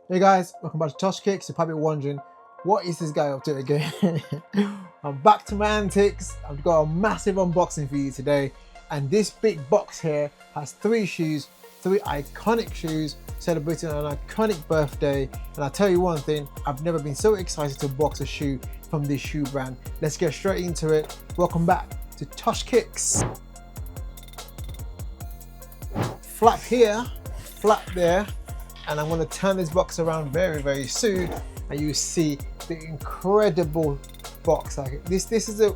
Hey guys, welcome back to ToshKicks. You're probably wondering, what is this guy up to again? I'm back to my antics. I've got a massive unboxing for you today. And this big box here has three shoes, three iconic shoes, celebrating an iconic birthday. And I'll tell you one thing, I've never been so excited to box a shoe from this shoe brand. Let's get straight into it. Welcome back to ToshKicks. Flap here, flap there. And I'm going to turn this box around very soon, and you see the incredible box. Like this is a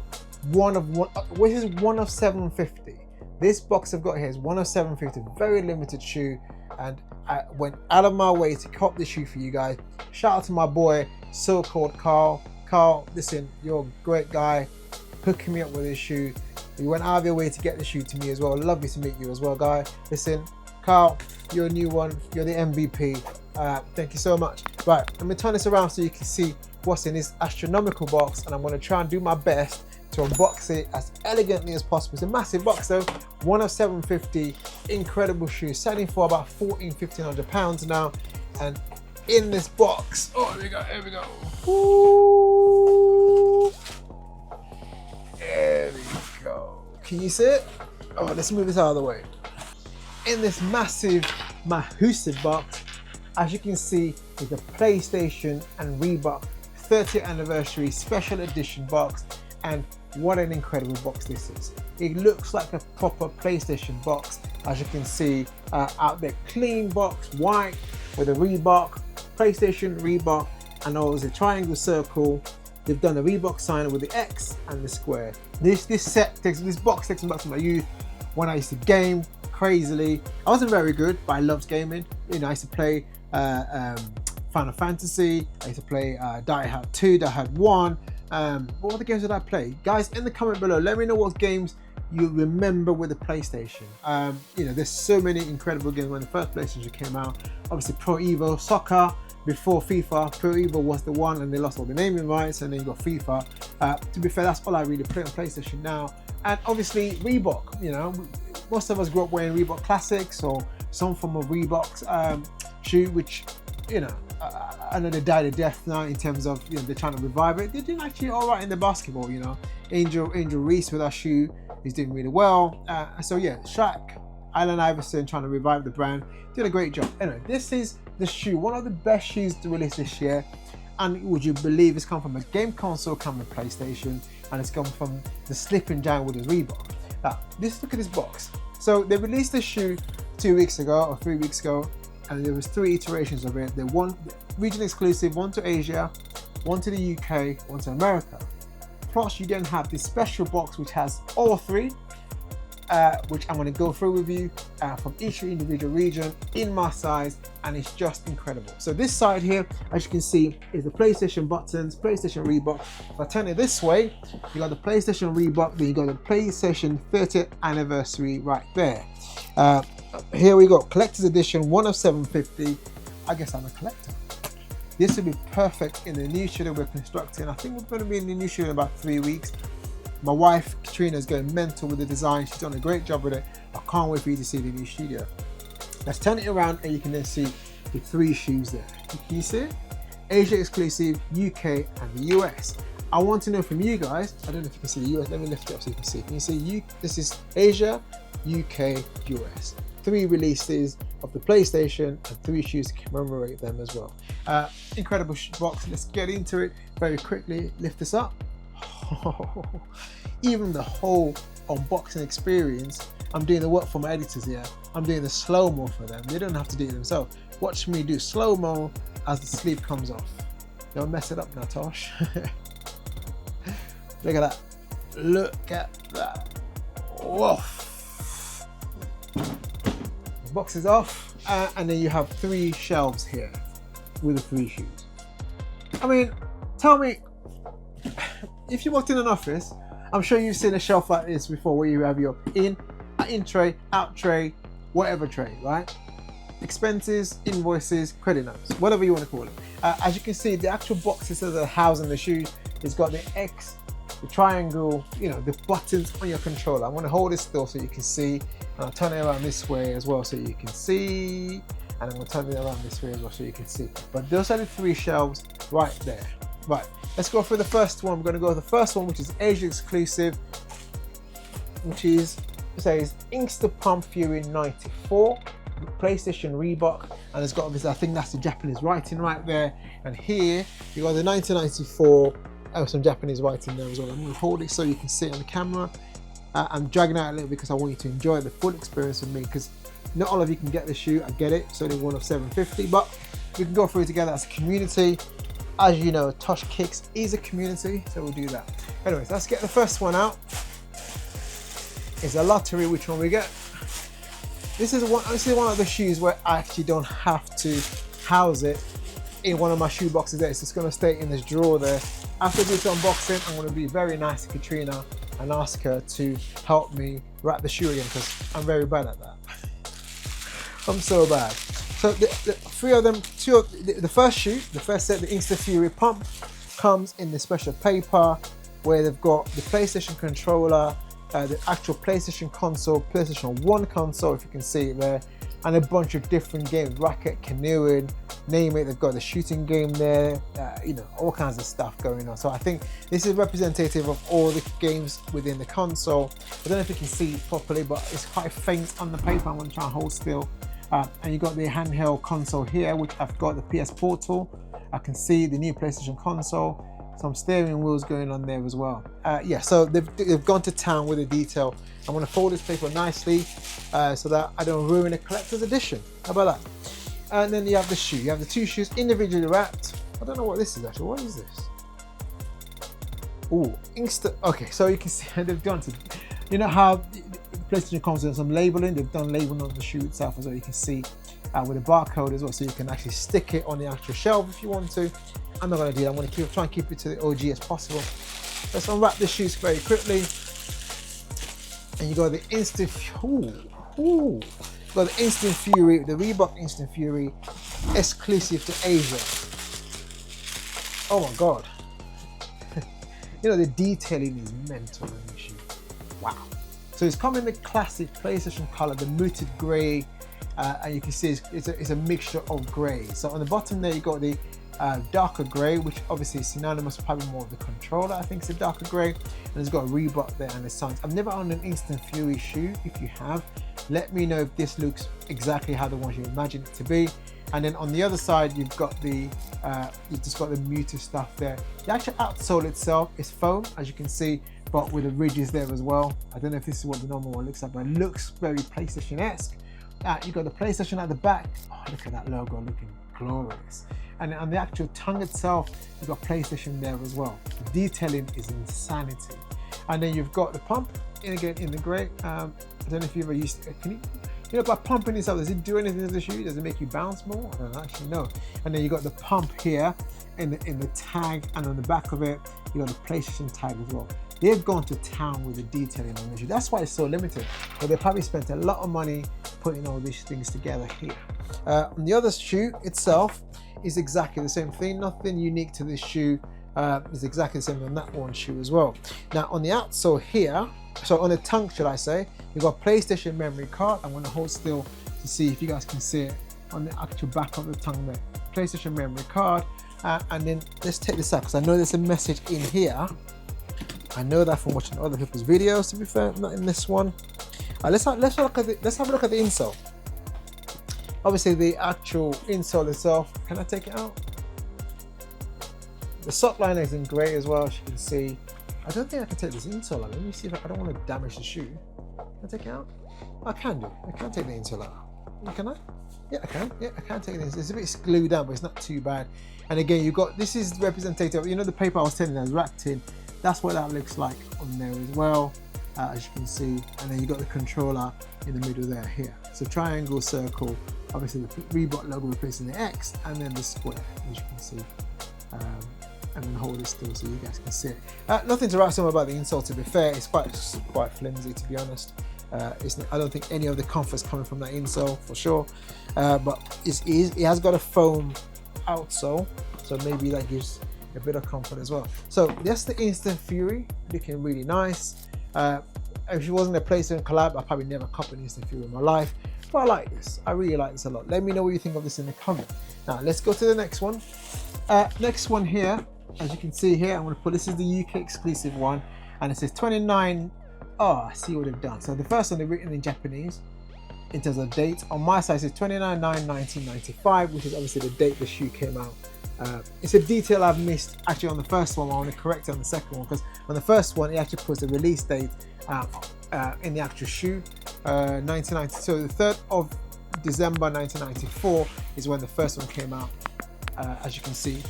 one of 750. This box I've got here is one of 750, very limited shoe, and I went out of my way to cop this shoe for you guys. Shout out to my boy, so-called Carl. Carl, listen, you're a great guy, hooking me up with this shoe. You went out of your way to get the shoe to me as well. Lovely to meet you as well, guy. Listen, Carl, you're a new one. You're the MVP. Thank you so much. Right, I'm gonna turn this around so you can see what's in this astronomical box, and I'm gonna try and do my best to unbox it as elegantly as possible. It's a massive box though, one of 750, incredible shoe, selling for about £1,400 now. And in this box, oh, here we go. Ooh. There we go. Can you see it? Oh, let's move this out of the way. In this massive box, as you can see, is the PlayStation and Reebok 30th anniversary special edition box, and what an incredible box this is. It looks like a proper PlayStation box, as you can see out there, clean box, white with a Reebok, PlayStation, Reebok, and always a triangle circle. They've done a Reebok sign with the X and the square. This box takes me back to my youth when I used to game crazily. I wasn't very good, but I loved gaming. You know, I used to play Final Fantasy. I used to play Die Hard 2, Die Hard 1. What other games did I play? Guys, in the comment below, let me know what games you remember with the PlayStation. You know, there's so many incredible games when the first PlayStation came out. Obviously, Pro Evo Soccer. Before FIFA, Pro Evo was the one, and they lost all the naming rights, and then you got FIFA. To be fair, that's all I really play on PlayStation now. And obviously Reebok, you know, most of us grew up wearing Reebok Classics or some form of Reebok's shoe, which, you know, I know they died a death now in terms of, you know, they're trying to revive it. They're doing actually all right in the basketball, you know. Angel Reese with our shoe is doing really well. So yeah, Shaq, Allen Iverson trying to revive the brand, did a great job. Anyway, this is the shoe, one of the best shoes to release this year. And would you believe it's come from a game console, come with PlayStation, and it's come from the slipping down with the Reebok. Now, look at this box. So they released the shoe 2 weeks ago or 3 weeks ago, and there was 3 iterations of it. They one region exclusive, one to Asia, one to the UK, one to America. Plus, you then have this special box which has all 3. Which I'm going to go through with you from each individual region in my size, and it's just incredible. So this side here, as you can see, is the PlayStation buttons, PlayStation Reebok. If I turn it this way, you got the PlayStation Reebok, then you got the PlayStation 30th anniversary right there. Here we go, collector's edition, one of 750. I guess I'm a collector. This would be perfect in the new shoe that we're constructing. I think we're going to be in the new shoe in about 3 weeks. My wife, Katrina, is going mental with the design. She's done a great job with it. I can't wait for you to see the new studio. Let's turn it around, and you can then see the 3 shoes there. Can you see it? Asia exclusive, UK, and the US. I want to know from you guys, I don't know if you can see the US. Let me lift it up so you can see. Can you see this is Asia, UK, US. 3 releases of the PlayStation and 3 shoes to commemorate them as well. Incredible box. Let's get into it very quickly. Lift this up. Even the whole unboxing experience, I'm doing the work for my editors here. I'm doing the slow-mo for them. They don't have to do it themselves. Watch me do slow-mo as the sleeve comes off. Don't mess it up now, Tosh. Look at that. Look at that. Whoa. The box is off, and then you have 3 shelves here with the 3 shoes. I mean, tell me, if you walked in an office, I'm sure you've seen a shelf like this before, where you have your in tray, out tray, whatever tray, right? Expenses, invoices, credit notes, whatever you want to call it. As you can see, the actual boxes that are housing the shoes, it's got the X, the triangle, you know, the buttons on your controller. I'm going to hold it still so you can see, and I'll turn it around this way as well so you can see. And I'm going to turn it around this way as well so you can see. But those are the 3 shelves right there. Right, let's go through the first one. We're going to go with the first one, which is Asia exclusive, which is, it says Inkster Pump Fury 94, PlayStation Reebok, and it's got obviously, I think that's the Japanese writing right there. And here you got the 1994, some Japanese writing there as well. I'm going to hold it so you can see it on the camera. I'm dragging out a little because I want you to enjoy the full experience with me, because not all of you can get the shoe. I get it, it's only one of 750, but we can go through it together as a community. As you know, ToshKicks is a community, so we'll do that. Anyways, let's get the first one out. It's a lottery which one we get. This is one of the shoes where I actually don't have to house it in one of my shoe boxes there. It's just going to stay in this drawer there. After this unboxing, I'm going to be very nice to Katrina and ask her to help me wrap the shoe again, because I'm very bad at that. I'm so bad. So the 3 of them, the first shoe, the first set, the Inkster Fury Pump, comes in this special paper where they've got the PlayStation controller, the actual PlayStation console, PlayStation 1 console, if you can see it there, and a bunch of different games, racket, canoeing, name it. They've got the shooting game there, you know, all kinds of stuff going on. So I think this is representative of all the games within the console. I don't know if you can see it properly, but it's quite faint on the paper. I'm going to try and hold still. And you got the handheld console here, which I've got the PS Portal. I can see the new PlayStation console, some steering wheels going on there as well. Yeah, so they've gone to town with the detail. I'm going to fold this paper nicely so that I don't ruin a collector's edition. How about that? And then you have the shoe. You have the 2 shoes individually wrapped. I don't know what this is actually. What is this? Oh, Inkster. Okay, so you can see they've done to, you know how PlayStation comes with some labeling. They've done labeling on the shoe itself as well. You can see with a barcode as well, so you can actually stick it on the actual shelf if you want to. I'm not going to do that. I'm going to try and keep it to the OG as possible. Let's unwrap the shoes very quickly. And you got the Instant got the Instant Fury, the Reebok Instant Fury, exclusive to Asia. Oh my God. You know, the detailing is mental in the shoe. Wow. So it's come in the classic PlayStation color, the muted gray, and you can see it's a mixture of grey. So on the bottom there, you got the darker grey, which obviously is synonymous with probably more of the controller. I think it's a darker grey, and it's got a Reebok there and the signs. I've never owned an Instant Fury shoe. If you have, let me know if this looks exactly how the ones you imagine it to be. And then on the other side, you've got the you've just got the muted stuff there. The actual outsole itself is foam, as you can see, but with the ridges there as well. I don't know if this is what the normal one looks like, but it looks very PlayStation-esque. You got the PlayStation at the back. Oh, look at that logo looking glorious. And on the actual tongue itself, you've got PlayStation there as well. The detailing is insanity. And then you've got the pump, and again in the grey. I don't know if you've ever used it. Can you know, by pumping this up, does it do anything to the shoe? Does it make you bounce more? I don't actually know. And then you got the pump here in the tag, and on the back of it, you got the PlayStation tag as well. They've gone to town with the detailing on the shoe. That's why it's so limited. But they probably spent a lot of money putting all these things together here. On the other shoe itself is exactly the same thing. Nothing unique to this shoe. It's exactly the same on that one shoe as well. Now on the outsole here, so on the tongue, should I say, you've got PlayStation memory card. I'm going to hold still to see if you guys can see it on the actual back of the tongue there. PlayStation memory card, and then let's take this out because I know there's a message in here. I know that from watching other people's videos. To be fair, not in this one. Let's have a look at the insole. Obviously, the actual insole itself. Can I take it out? The sock liner is in grey as well, as you can see. I don't think I can take this insole out. Let me see if I don't want to damage the shoe. Can I take it out? I can do. I can take the insole out. Can I? Yeah, I can. Yeah, I can take this. It's a bit glued down, but it's not too bad. And again, you've got, this is representative. You know the paper I was telling you that's wrapped in. That's what that looks like on there as well, as you can see. And then you got the controller in the middle there here. So triangle, circle, obviously the Reebok logo replacing the X, and then the square, as you can see. I'm gonna hold it still so you guys can see it. Nothing to write somewhere about the insole, to be fair. It's quite flimsy, to be honest. I don't think any of the comfort's coming from that insole for sure. But it has got a foam outsole, so maybe that gives a bit of comfort as well. So that's the Instant Fury, looking really nice. If it wasn't a PlayStation collab, I probably never copped an Instant Fury in my life. But I like this. I really like this a lot. Let me know what you think of this in the comments. Now let's go to the next one. Next one here, as you can see here, I'm going to put, this is the UK exclusive one, and it says 29. Oh, I see what they've done. So the first one they've written in Japanese in terms of date. On my side it says 29/9/1995, which is obviously the date the shoe came out. It's a detail I've missed actually on the first one. I want to correct it on the second one, because on the first one it actually puts the release date in the actual shoe. 1990. So the 3rd of December 1994 is when the first one came out, as you can see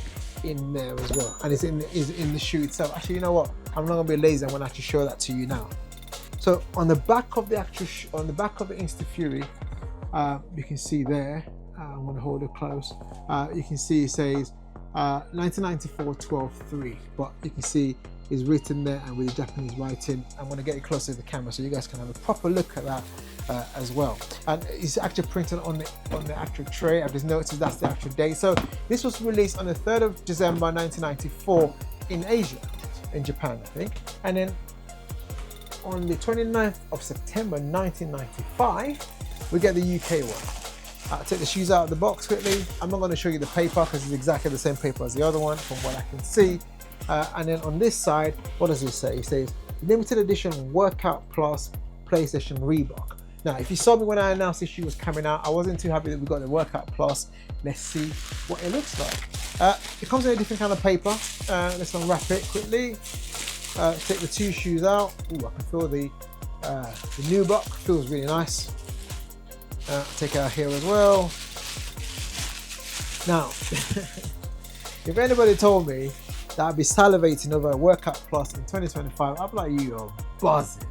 in there as well, and it's in the shoe itself. Actually, you know what? I'm not gonna be lazy. I'm gonna actually show that to you now. So on the back of the actual on the back of the Instafury, you can see there. I'm gonna hold it close. You can see it says 1994 12/3, but you can see it's written there and with the Japanese writing. I'm gonna get it closer to the camera so you guys can have a proper look at that as well. And it's actually printed on the actual tray. I've just noticed that's the actual date. So this was released on the 3rd of December 1994 in Asia, in Japan, I think. And then on the 29th of September 1995, we get the UK one. I'll take the shoes out of the box quickly. I'm not going to show you the paper because it's exactly the same paper as the other one from what I can see. And then on this side, what does it say? It says limited edition Workout Plus PlayStation Reebok. Now, if you saw me when I announced this shoe was coming out, I wasn't too happy that we got the Workout Plus. Let's see what it looks like. It comes in a different kind of paper. Let's unwrap it quickly. Take the two shoes out. Ooh, I can feel the nubuck. Feels really nice. Take it out here as well. Now, if anybody told me that I'd be salivating over a Workout Plus in 2025, I'd be like, you are buzzing.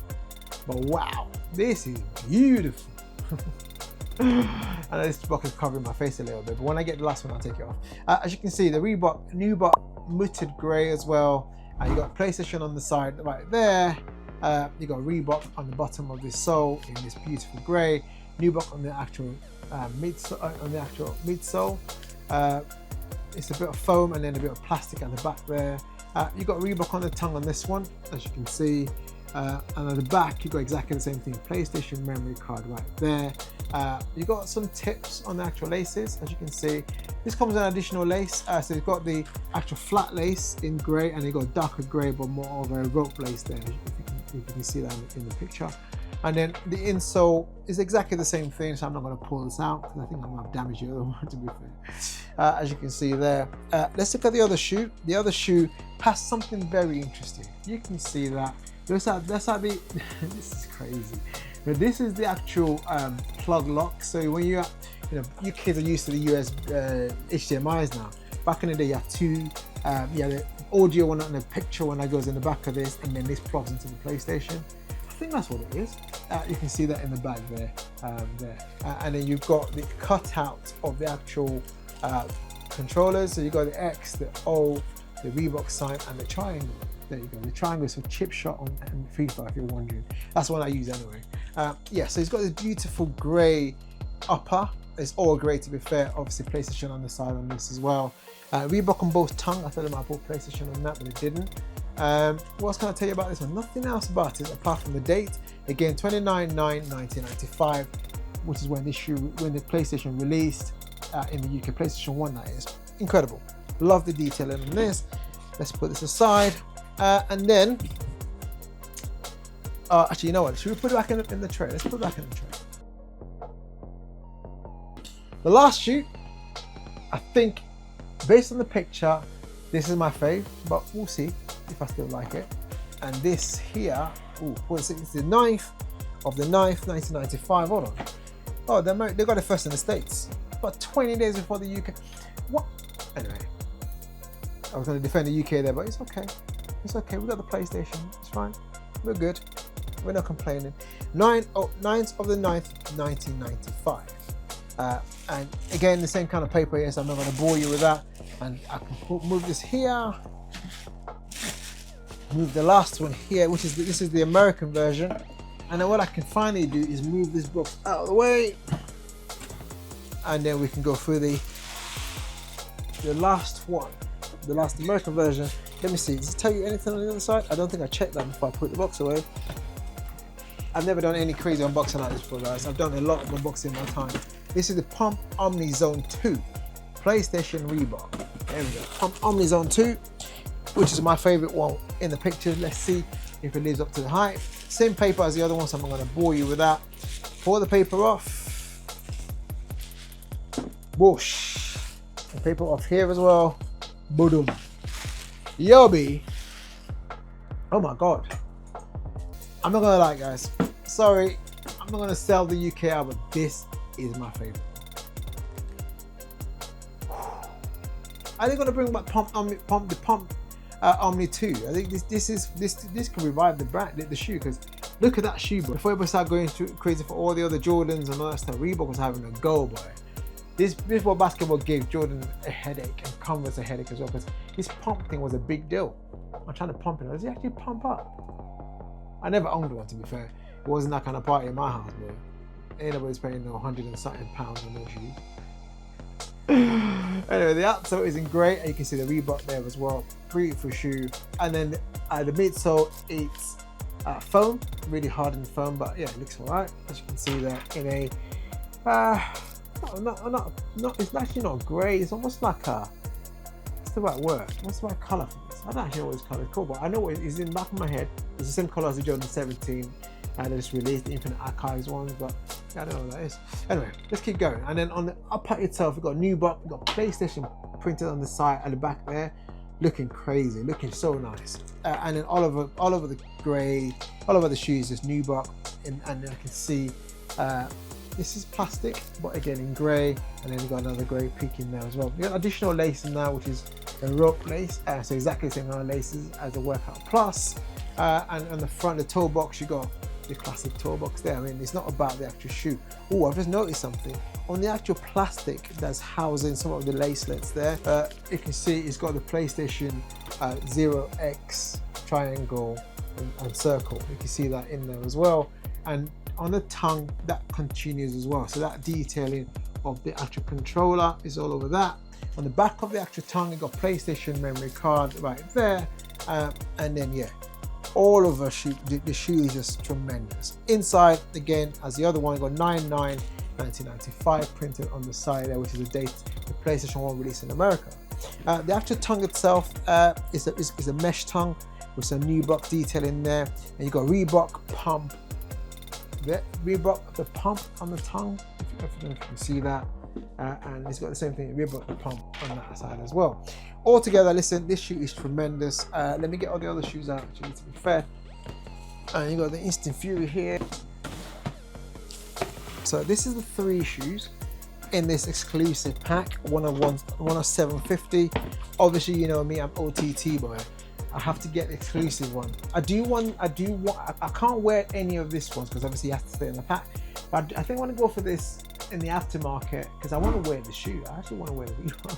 But wow, this is beautiful. I know this box is covering my face a little bit, but when I get the last one, I'll take it off. As you can see, the Reebok nubuck muted grey as well. You got PlayStation on the side right there. You got Reebok on the bottom of this sole in this beautiful grey. Nubuck on the actual midsole. It's a bit of foam and then a bit of plastic at the back there. You got Reebok on the tongue on this one, as you can see. And at the back, you got exactly the same thing. PlayStation memory card right there. You got some tips on the actual laces, as you can see. This comes with an additional lace. So you've got the actual flat lace in grey, and you got darker grey, but more of a rope lace there, if you can see that in the picture. And then the insole is exactly the same thing, so I'm not going to pull this out because I think I'm going to damage the other one, to be fair. As you can see there. Let's look at the other shoe. The other shoe has something very interesting. You can see that. That's how the this is crazy. But this is the actual plug lock. So when you kids are used to the US HDMI's now. Back in the day, you have two. The audio one and the picture one that goes in the back of this, and then this plugs into the PlayStation. I think that's what it is. You can see that in the back there. And then you've got the cutout of the actual controllers. So you've got the X, the O, the Reebok sign, and the triangle. There you go. The triangle is for chip shot and FIFA, if you're wondering. That's what I use anyway. So it's got this beautiful grey upper. It's all grey, to be fair. Obviously, PlayStation on the side on this as well. Reebok on both tongue. I thought they might put PlayStation on that, but it didn't. What else can I tell you about this one? Nothing else about it apart from the date. Again, 29/9/1995, which is when the PlayStation released in the UK. PlayStation 1, that is. Incredible. Love the detailing on this. Let's put this aside. And then, actually, you know what? Should we put it back in the tray? Let's put it back in the tray. The last shoe, I think, based on the picture, this is my fave, but we'll see if I still like it. And this here, it's the 9th of the 9th, 1995. Hold on. Oh, they got it first in the States, but 20 days before the UK. What? Anyway, I was going to defend the UK there, but it's okay. It's okay. We got the PlayStation. It's fine. We're good. We're not complaining. 9th of the 9th, 1995. And again, the same kind of paper here, so I'm not going to bore you with that. And I can move this here. Move the last one here, which is this is the American version. And then what I can finally do is move this box out of the way. And then we can go through the last one, the last American version. Let me see, does it tell you anything on the other side? I don't think I checked that before I put the box away. I've never done any crazy unboxing like this before, guys. I've done a lot of unboxing in my time. This is the Pump Omni Zone 2, PlayStation Reebok. There we go, Pump Omni Zone 2, which is my favorite one in the picture. Let's see if it lives up to the hype. Same paper as the other one, so I'm not gonna bore you with that. Pour the paper off. Whoosh. The paper off here as well. Boom. Yobi. Oh my God. I'm not gonna lie, guys. Sorry, I'm not gonna sell the UK out, but this is my favorite. Are they gonna bring back Pump Omni 2? I think this can revive the brand, the shoe, because look at that shoe, boy. Before people start going crazy for all the other Jordans and all that stuff, Reebok was having a go, boy. This what basketball gave Jordan a headache and Converse a headache as well, because this pump thing was a big deal. I'm trying to pump it. Does it actually pump up? I never owned one, to be fair. It wasn't that kind of party in my house, bro. Ain't nobody's paying no 100 and something pounds on those shoes. Anyway, the outsole is in grey, and you can see the Reebok there as well. Beautiful shoe. And then the midsole, it's foam, really hardened foam, but yeah, it looks alright. As you can see there, in a it's actually not grey. It's almost like what's the right word? What's the right colour for this? I don't actually know what this colour is called, but I know what it is in the back of my head. It's the same colour as the Jordan 17. They just released the Infinite Archives ones, but I don't know what that is. Anyway, let's keep going. And then on the upper itself, we've got Reebok, we've got PlayStation printed on the side at the back there, looking crazy, looking so nice. And then all over the grey, all over the shoes, there's Reebok, and I can see this is plastic, but again in grey, and then you've got another grey peak in there as well. You got additional lace in there, which is a rope lace, so exactly the same kind of laces as the Workout Plus. And on the front, the toe box, you got the classic toe box there. I mean, it's not about the actual shoe. Oh, I've just noticed something. On the actual plastic that's housing some of the lacelets there, you can see it's got the PlayStation 0x triangle and circle. You can see that in there as well. And on the tongue, that continues as well. So that detailing of the actual controller is all over that. On the back of the actual tongue, you've got PlayStation memory card right there. And then, yeah, all of the shoe is just tremendous. Inside, again, as the other one, got 9/9/1995 printed on the side there, which is the date the PlayStation 1 released in America. The actual tongue itself is a mesh tongue with some Reebok detail in there. And you got Reebok Pump. Reebok the Pump on the tongue, if you can see that. And it's got the same thing, Reebok the Pump on that side as well. Altogether, listen, this shoe is tremendous. Let me get all the other shoes out, actually, to be fair. And you got the Instant Fury here. So this is the 3 shoes in this exclusive pack. One of 750. Obviously, you know me, I'm OTT boy. I have to get the exclusive one. I can't wear any of this ones because obviously it has to stay in the pack. But I think I want to go for this in the aftermarket because I want to wear the shoe. I actually want to wear the Reebok.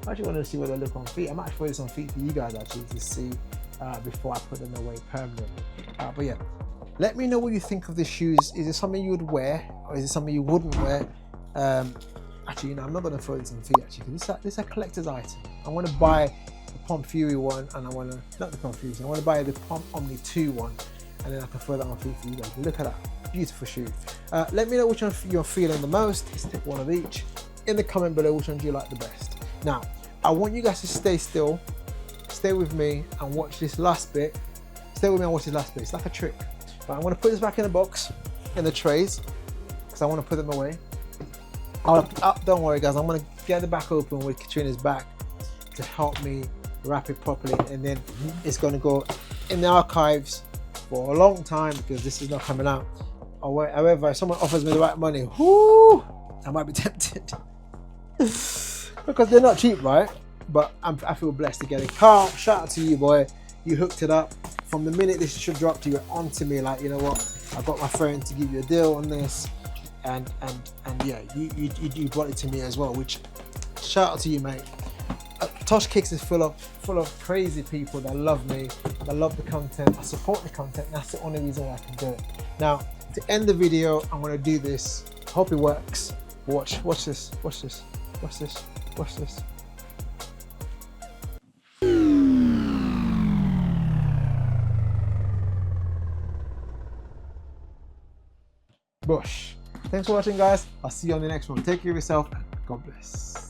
I actually want to see what they look on feet. I might actually wear this on feet for you guys actually to see before I put them away permanently. But yeah, let me know what you think of the shoes. Is it something you would wear or is it something you wouldn't wear? Actually, you know, I'm not going to throw this on feet actually because this is a collector's item. I want to buy the Pump Fury one and I want to, not the Pump Fury, I want to buy the Pump Omni 2 one and then I can throw that on feet for you guys. Look at that, beautiful shoe. Let me know which one you're feeling the most. Let's take one of each. In the comment below, which one do you like the best? Now, I want you guys to stay still, stay with me and watch this last bit. Stay with me and watch this last bit. It's like a trick. But I'm going to put this back in the box, in the trays, because I want to put them away. Don't worry guys, I'm going to get the back open with Katrina's back to help me wrap it properly, and then it's going to go in the archives for a long time because this is not coming out. However, if someone offers me the right money, whoo, I might be tempted. Because they're not cheap, right? But I feel blessed to get it. Carl, shout out to you, boy. You hooked it up. From the minute this should drop, you were onto me like, you know what? I got my friend to give you a deal on this, and yeah, you brought it to me as well. Which, shout out to you, mate. ToshKicks is full of crazy people that love me, that love the content. I support the content. That's the only reason why I can do it. Now, to end the video, I'm gonna do this. Hope it works. Watch this. Watch this. Watch this. Watch this. Bush. Thanks for watching, guys. I'll see you on the next one. Take care of yourself and God bless.